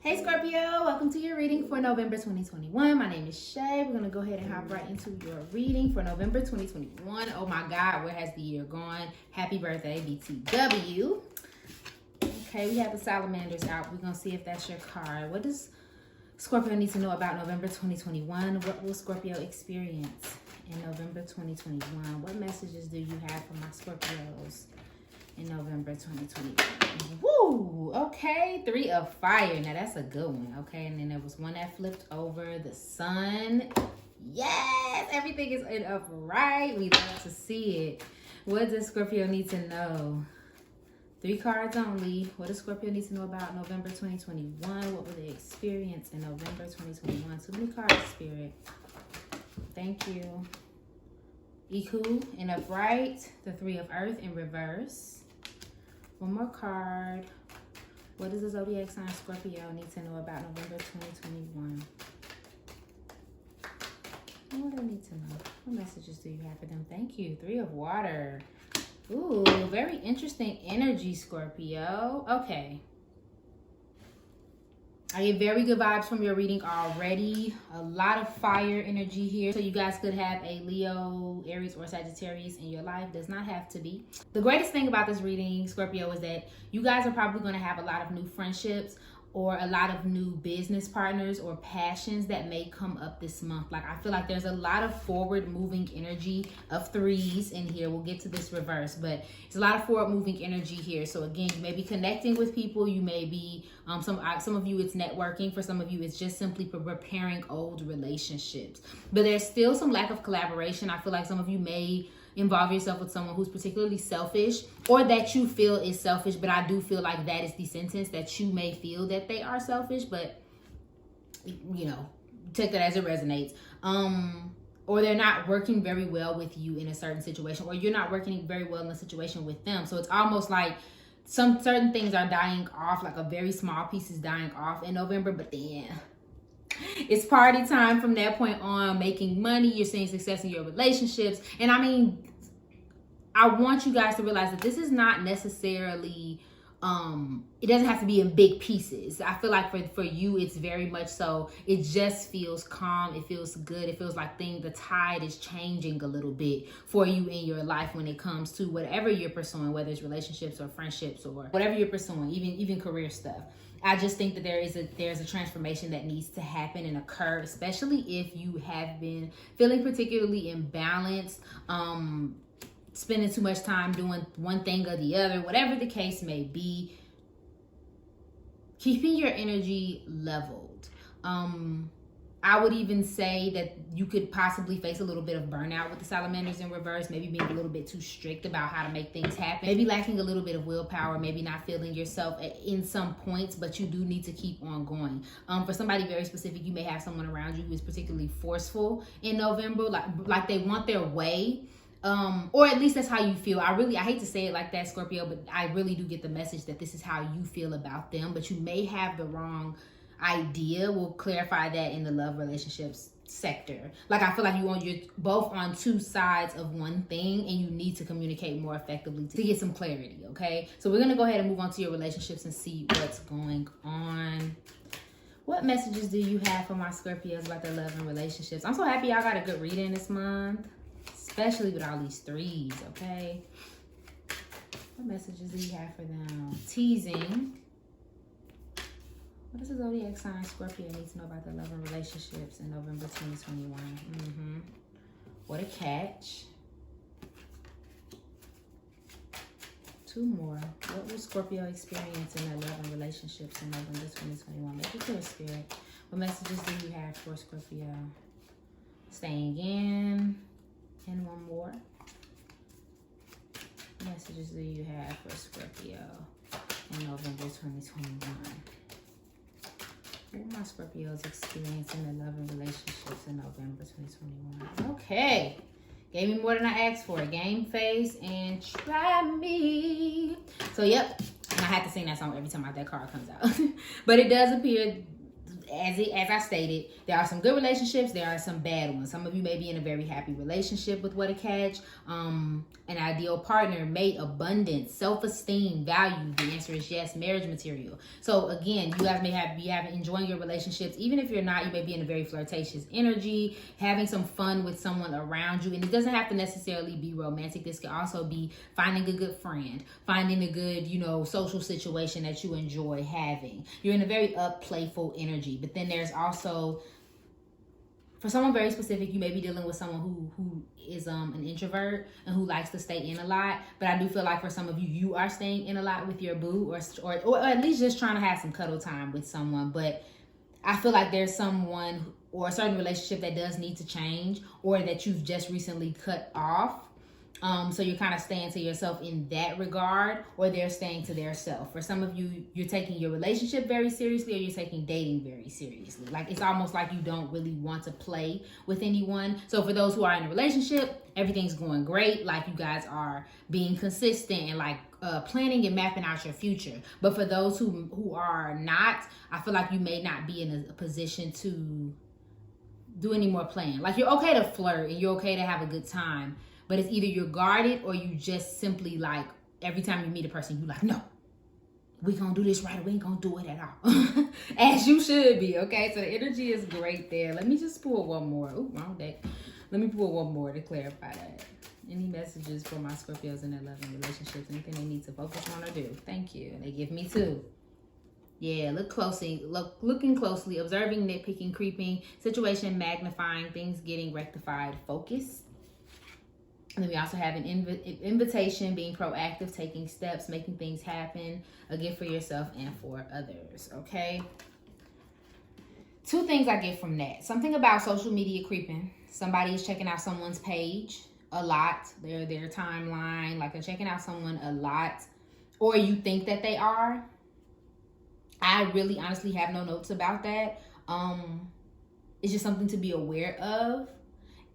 Hey Scorpio, welcome to your reading for November 2021. My name is Shay. We're going to go ahead and hop right into your reading for November 2021. Oh my God, where has the year gone? Happy birthday, BTW. Okay, we have the salamanders out. We're going to see if that's your card. What does Scorpio need to know about November 2021? What will Scorpio experience in November 2021? What messages do you have for my Scorpios in November 2021? Woo! Okay, 3 of fire. Now that's a good one. Okay, and then there was one that flipped over, the sun. Yes, everything is in upright. We love to see it. What does Scorpio need to know? 3 cards only. What does Scorpio need to know about November 2021? What will they experience in November 2021? Too many cards, Spirit. Thank you. Iku in upright. The 3 of earth in reverse. One more card. What does the zodiac sign Scorpio need to know about November 2021? What do they need to know? What messages do you have for them? Thank you. 3 of water. Ooh, very interesting energy, Scorpio. Okay. I get very good vibes from your reading already. A lot of fire energy here. So you guys could have a Leo, Aries, or Sagittarius in your life. Does not have to be. The greatest thing about this reading, Scorpio, is that you guys are probably going to have a lot of new friendships or a lot of new business partners or passions that may come up this month. Like, I feel like there's a lot of forward moving energy of 3s in here. We'll get to this reverse, but it's a lot of forward moving energy here. So again, you may be connecting with people. You may be, some of you it's networking. For some of you, it's just simply repairing old relationships. But there's still some lack of collaboration. I feel like some of you may involve yourself with someone who's particularly selfish or that you feel is selfish, but I do feel like that is the sentence, that you may feel that they are selfish, but you know, take that as it resonates. Or they're not working very well with you in a certain situation, or you're not working very well in a situation with them. So it's almost like some certain things are dying off, like a very small piece is dying off in November, but then it's party time from that point on, making money. You're seeing success in your relationships. And I mean, I want you guys to realize that this is not necessarily, it doesn't have to be in big pieces. I feel like for you, it's very much so, it just feels calm. It feels good. It feels like the tide is changing a little bit for you in your life when it comes to whatever you're pursuing, whether it's relationships or friendships or whatever you're pursuing, even career stuff. I just think that there's a transformation that needs to happen and occur, especially if you have been feeling particularly imbalanced, spending too much time doing one thing or the other, whatever the case may be. Keeping your energy leveled. I would even say that you could possibly face a little bit of burnout with the salamanders in reverse, maybe being a little bit too strict about how to make things happen, maybe lacking a little bit of willpower, maybe not feeling yourself in some points, but you do need to keep on going. For somebody very specific, you may have someone around you who is particularly forceful in November, like they want their way. Or at least that's how you feel. I hate to say it like that, Scorpio, but I really do get the message that this is how you feel about them, but you may have the wrong idea. We'll clarify that in the love relationships sector. Like, I feel like you're both on 2 sides of one thing, and you need to communicate more effectively to get some clarity. Okay, so we're gonna go ahead and move on to your relationships and see what's going on. What messages do you have for my Scorpios about their love and relationships? I'm so happy y'all got a good reading this month, especially with all these 3s. Okay, what messages do you have for them? Teasing. What does the zodiac sign Scorpio need to know about their love and relationships in November 2021? What a catch. 2 more. What will Scorpio experience in their love and relationships in November 2021? Make it clear, Spirit. What messages do you have for Scorpio? Staying in. And 1 more. What messages do you have for Scorpio in November 2021? What my Scorpios experiencing their love and relationships in November 2021? Okay. Gave me more than I asked for. Game face and try me. So, yep. And I have to sing that song every time that card comes out. But it does appear as I stated, there are some good relationships, there are some bad ones. Some of you may be in a very happy relationship with what a catch. An ideal partner, mate, abundance, self-esteem, value. The answer is yes. Marriage material. So again, you guys may be enjoying your relationships. Even if you're not, you may be in a very flirtatious energy, having some fun with someone around you. And it doesn't have to necessarily be romantic. This can also be finding a good friend, finding a good, social situation that you enjoy having. You're in a very playful energy. But then there's also, for someone very specific, you may be dealing with someone who is an introvert and who likes to stay in a lot. But I do feel like for some of you, you are staying in a lot with your boo, or at least just trying to have some cuddle time with someone. But I feel like there's someone or a certain relationship that does need to change, or that you've just recently cut off. So you're kind of staying to yourself in that regard, or they're staying to their self. For some of you, you're taking your relationship very seriously, or you're taking dating very seriously. Like, it's almost like you don't really want to play with anyone. So for those who are in a relationship, everything's going great. Like, you guys are being consistent and like planning and mapping out your future. But for those who are not, I feel like you may not be in a position to do any more playing. Like, you're okay to flirt and you're okay to have a good time. But it's either you're guarded, or you just simply, like, every time you meet a person, you like, no, we gonna do this right, or we ain't gonna do it at all. As you should be, okay? So the energy is great there. Let me just pull one more. Ooh, wrong deck. Let me pull one more to clarify that. Any messages for my Scorpios in their love and relationships? Anything they need to focus on or do? Thank you. They give me 2. Yeah, looking closely, observing, nitpicking, creeping, situation magnifying, things getting rectified, focus. And then we also have an invitation, being proactive, taking steps, making things happen, a gift for yourself and for others, okay? 2 things I get from that. Something about social media creeping. Somebody is checking out someone's page a lot, their timeline, like they're checking out someone a lot, or you think that they are. I really honestly have no notes about that. It's just something to be aware of.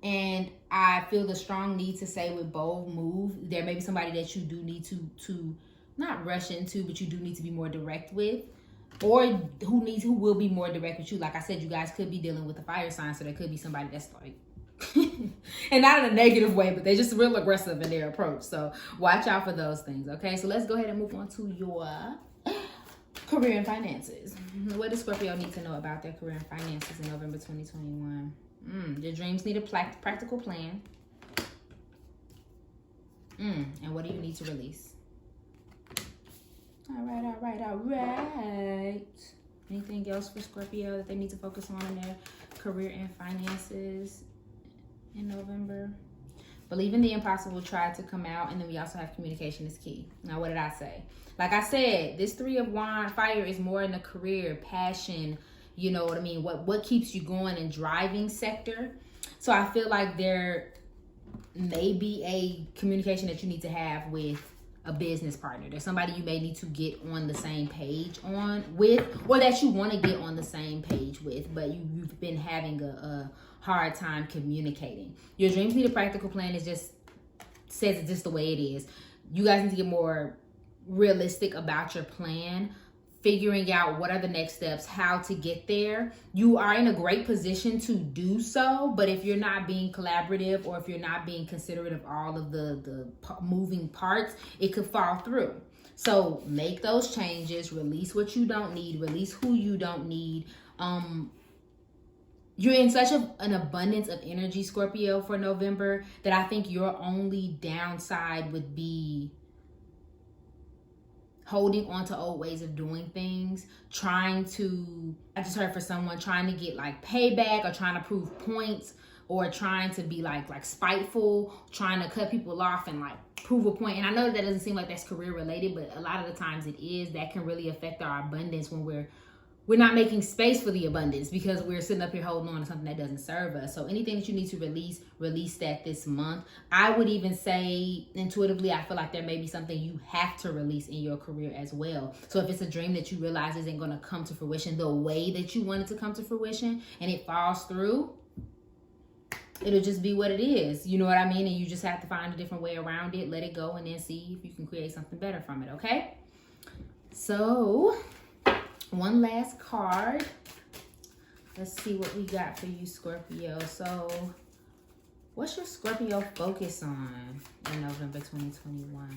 And I feel the strong need to say with bold move, there may be somebody that you do need to not rush into, but you do need to be more direct with, or who will be more direct with you. Like I said, you guys could be dealing with a fire sign, so there could be somebody that's like, and not in a negative way, but they're just real aggressive in their approach. So watch out for those things, okay? So let's go ahead and move on to your career and finances. What does Scorpio need to know about their career and finances in November 2021? Your dreams need a practical plan. And what do you need to release? All right. Anything else for Scorpio that they need to focus on in their career and finances in November? Believing the impossible, try to come out. And then we also have communication is key. Now, what did I say? Like I said, this 3 of Wands, fire, is more in the career, passion, you know what I mean? What keeps you going in driving sector. So I feel like there may be a communication that you need to have with a business partner. There's somebody you may need to get on the same page with, or that you want to get on the same page with, but you've been having a hard time communicating. Your dreams need a practical plan. It just says it just the way it is. You guys need to get more realistic about your plan, figuring out what are the next steps, how to get there. You are in a great position to do so, but if you're not being collaborative, or if you're not being considerate of all of the moving parts, it could fall through. So make those changes, release what you don't need, release who you don't need. You're in such an abundance of energy, Scorpio, for November, that I think your only downside would be holding on to old ways of doing things, I just heard for someone trying to get like payback, or trying to prove points, or trying to be like spiteful, trying to cut people off and like prove a point. And I know that doesn't seem like that's career related, but a lot of the times it is. That can really affect our abundance when we're not making space for the abundance, because we're sitting up here holding on to something that doesn't serve us. So anything that you need to release that this month. I would even say intuitively, I feel like there may be something you have to release in your career as well. So if it's a dream that you realize isn't going to come to fruition the way that you want it to come to fruition, and it falls through, it'll just be what it is. You know what I mean? And you just have to find a different way around it, let it go, and then see if you can create something better from it, okay? So one last card Let's see what we got for you, Scorpio. So, what's your Scorpio focus on in November 2021?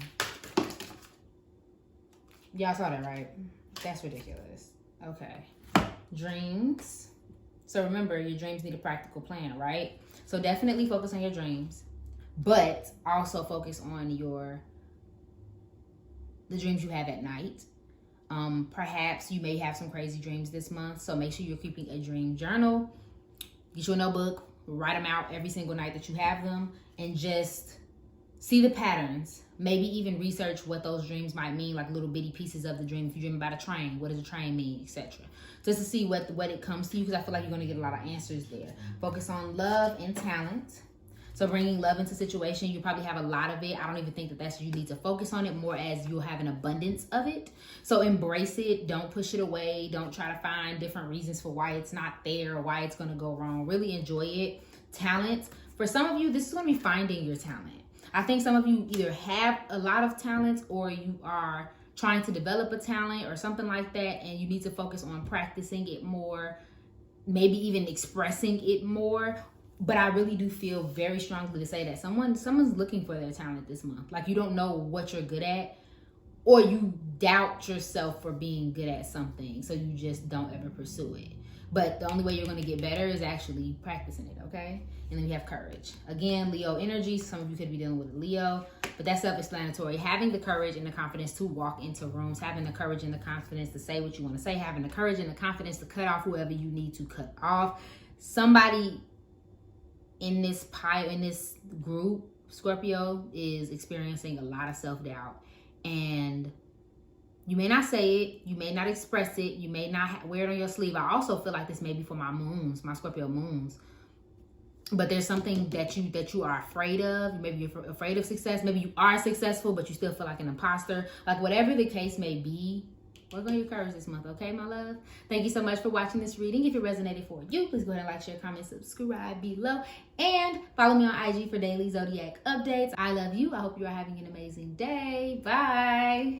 Y'all saw that, right? That's ridiculous. Okay. Dreams. So remember, your dreams need a practical plan, right? So definitely focus on your dreams, but also focus on the dreams you have at night. Perhaps you may have some crazy dreams this month, so make sure you're keeping a dream journal. Get you a notebook, write them out every single night that you have them, and just see the patterns. Maybe even research what those dreams might mean, like little bitty pieces of the dream. If you dream about a train, what does a train mean, etc. Just to see what it comes to you, because I feel like you're going to get a lot of answers there. Focus on love and talent. So bringing love into situation, you probably have a lot of it. I don't even think that that's you need to focus on it, more as you'll have an abundance of it. So embrace it. Don't push it away. Don't try to find different reasons for why it's not there or why it's going to go wrong. Really enjoy it. Talent. For some of you, this is going to be finding your talent. I think some of you either have a lot of talent or you are trying to develop a talent or something like that, and you need to focus on practicing it more, maybe even expressing it more. But I really do feel very strongly to say that someone's looking for their talent this month. Like, you don't know what you're good at, or you doubt yourself for being good at something, so you just don't ever pursue it. But the only way you're going to get better is actually practicing it, okay? And then you have courage. Again, Leo energy. Some of you could be dealing with a Leo, but that's self-explanatory. Having the courage and the confidence to walk into rooms, having the courage and the confidence to say what you want to say, having the courage and the confidence to cut off whoever you need to cut off. Somebody in this group, Scorpio, is experiencing a lot of self-doubt, and you may not say it, you may not express it, you may not wear it on your sleeve. I also feel like this may be for my moons, my Scorpio moons. But there's something that you are afraid of. Maybe you're afraid of success. Maybe you are successful, but you still feel like an imposter. Like, whatever the case may be, work on your courage this month, okay, my love? Thank you so much for watching this reading. If it resonated for you, please go ahead and like, share, comment, subscribe below. And follow me on IG for daily zodiac updates. I love you. I hope you are having an amazing day. Bye.